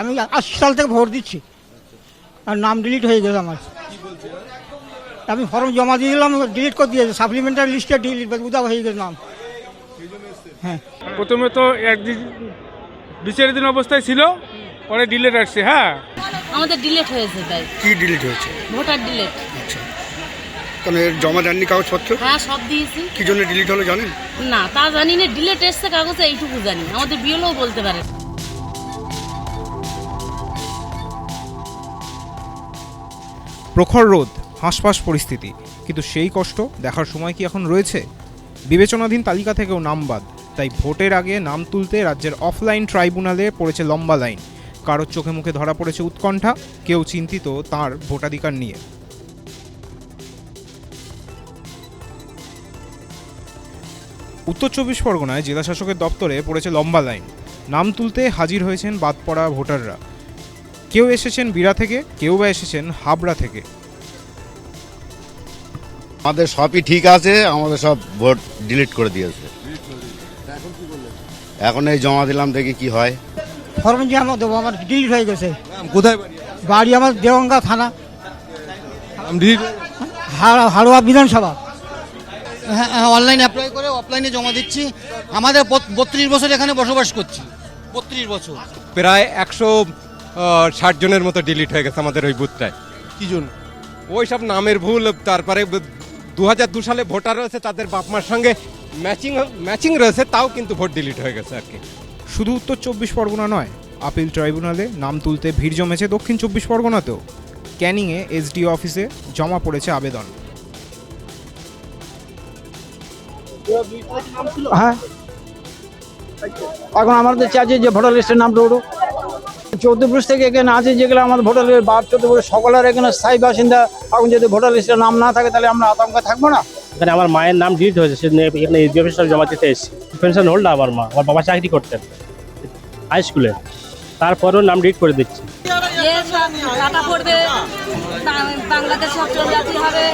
আমি 80 সাল থেকে ভোট দিচ্ছি, আর নাম ডিলিট হয়ে গেছে আমার। আমি ফর্ম জমা দিয়ে দিলাম, ডিলিট করে দিয়েছে, সাপ্লিমেন্টারি লিস্টে ডিলিট উদা হয়ে গেছে নাম। হ্যাঁ, প্রথমে তো একদিন বিচারাধীন অবস্থায় ছিল, পরে ডিলেট আসছে। হ্যাঁ, আমাদের ডিলেট হয়েছে। তাই কি ডিলিট হয়েছে? Voter delete. আচ্ছা, তাহলে জমা দেননি কাগজপত্র? হ্যাঁ, সব দিয়েছি। কি জন্য ডিলিট হলো জানেন? না, তা জানি না, ডিলেট এসছে কাগজে, এইটুকু জানি। আমাদের বিএলও বলতে পারে। প্রখর রোদ, হাঁসফাঁস পরিস্থিতি, কিন্তু সেই কষ্ট দেখার সময় কি এখন রয়েছে? বিবেচনাধীন তালিকা থেকেও নাম বাদ, তাই ভোটের আগে নাম তুলতে রাজ্যের অফলাইন ট্রাইব্যুনালে পড়েছে লম্বা লাইন। কারোর চোখে মুখে ধরা পড়েছে উৎকণ্ঠা, কেউ চিন্তিত তার ভোটাধিকার নিয়ে। উত্তর 24 পরগনায় জেলাশাসকের দপ্তরে পড়েছে লম্বা লাইন। নাম তুলতে হাজির হয়েছেন বাদ পড়া ভোটাররা। কেউ এসেছেন বিরা থেকে, কেউ বা এসেছেন হাবড়া থেকে। আমাদের সবই ঠিক আছে, আমাদের সব ভোট ডিলিট করে দিয়েছে। এখন এই জমা দিলাম, দেখি কি হয়। ফর্ম জমা দেবো, আমার ডিলিট হয়ে গেছে। কোথায় বাড়ি? বাড়ি আমার দেওয়াঙ্গা থানা, ডিলিট হাড়োয়া বিধানসভা। হ্যাঁ, অনলাইন অ্যাপ্লাই করে অফলাইনে জমা দিচ্ছি। আমাদের 32 বছর এখানে বসবাস করছি, 32 বছর। প্রায় 160 জনের মতো ডিলিট হয়ে গেছে আমাদের ওই বুথটায়। কি জন্য? ওই সব নামের ভুল, তারপরে 2002 সালে ভোটার রয়েছে, তাদের বাপ মার সঙ্গে ম্যাচিং রয়েছে, তাও কিন্তু ভোট ডিলিট হয়ে গেছে আর কি। শুধু উত্তর 24 পরগনা নয়, আপিল ট্রাইব্যুনালে নাম তুলতে ভিড় জমেছে দক্ষিণ 24 পরগনাতেও। ক্যানিংয়ে এসডিও অফিসে জমা পড়েছে আবেদন। হ্যাঁ, এখন আমাদের চাইছে যে ভোটার লিস্টের নামটা উঠুক। 14 থেকে এখানে আছে যেগুলো আমাদের ভোটার লিস্ট 14 সকলের এখানে স্থায়ী বাসিন্দা। এখন যদি ভোটার লিস্টের নাম না থাকে তাহলে আমরা আতঙ্কে থাকবো না। এখানে আমার মায়ের নাম ডিলিট হয়েছে, সেদিন এখানে এসডি অফিসে জমা দিতে এসেছি। পেনশন হোল্ডার আমার মা, আমার বাবা চাকরি করতেন হাই স্কুলে, তারপরেও নাম ডিলিট করে দিচ্ছি। কাটা পড়বে, বাংলাদেশ সব চলে যাতে হবে,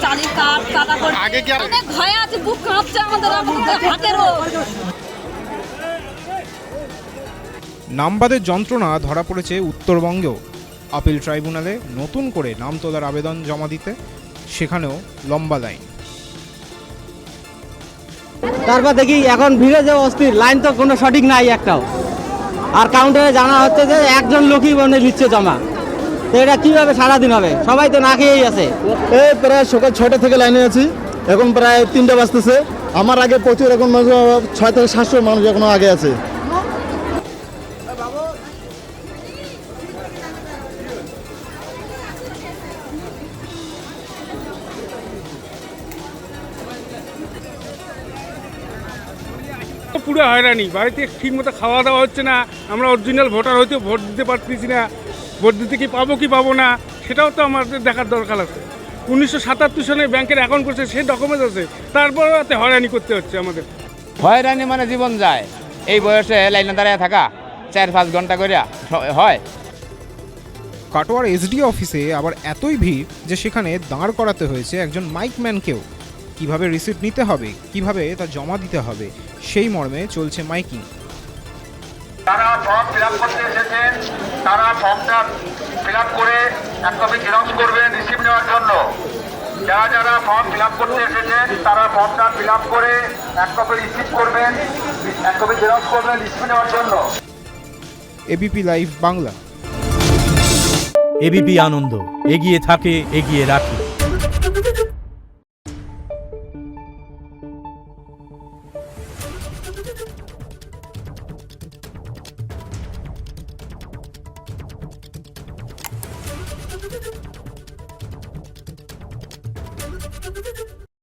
চালির কার্ড কাটা পড়বে। অনেক ভয় আছে, বুক কাঁপছে আমাদের হাতেরও। নামবাদের যন্ত্রণা ধরা পড়েছে উত্তরবঙ্গেও। আপিল ট্রাইব্যুনালে নতুন করে নাম তোলার আবেদন জমা দিতে, সেখানেও লম্বা লাইন। তারপর দেখি এখন ভিড়ে যে অস্থির, লাইন তো কোনো সঠিক নাই একটাও। আর কাউন্টারে জানা হচ্ছে যে একজন লোকই মানে নিচ্ছে জমা। তো এটা কিভাবে সারাদিন হবে? সবাই তো না খেয়েই আছে। এই প্রায় সকাল 6টা থেকে লাইনে আছি, এখন প্রায় 3টা বাজতেছে। আমার আগে প্রচুর, এখন 6 থেকে 700 মানুষ এখনো আগে আছে। পুরো হয়রানি, বাড়িতে ঠিক মতো খাওয়া দাওয়া হচ্ছে না। আমরা অরিজিনাল ভোটার হয়তো ভোট দিতে পারতেছি না, ভোট দিতে কি পাবো না সেটাও তো আমাদের দেখার দরকার আছে। 1977 সালে ব্যাংকের অ্যাকাউন্ট করছে, সেই ডকুমেন্টস আছে, তারপরেও এত হয়রানি করতে হচ্ছে আমাদের। হয়রানি মানে জীবন যায়। এই বয়সে লাইনে দাঁড়িয়ে থাকা 4-5 ঘন্টা করে হয়। কাটোয়ার এসডিও অফিসে আবার এতই ভিড় যে সেখানে দাঁড় করাতে হয়েছে একজন মাইকম্যানকেও। কিভাবে রিসিপ্ট নিতে হবে, কিভাবে তা জমা দিতে হবে, সেই মর্মে চলছে মাইকিং। যারা ফর্ম ফিল আপ করতে এসেছেন তারা ফর্মটা ফিল আপ করে এক কপি জেরক্স করবেন রিসিপ্ট নেওয়ার জন্য। যারা ফর্ম ফিল আপ করতে এসেছেন তারা ফর্মটা ফিল আপ করে এক কপি রিসিপ্ট করবেন, এক কপি জেরক্স করবেন রিসিপ্ট নেওয়ার জন্য। ABP live Bangla. এবিপি আনন্দ, এগিয়ে থাকে, এগিয়ে রাখে।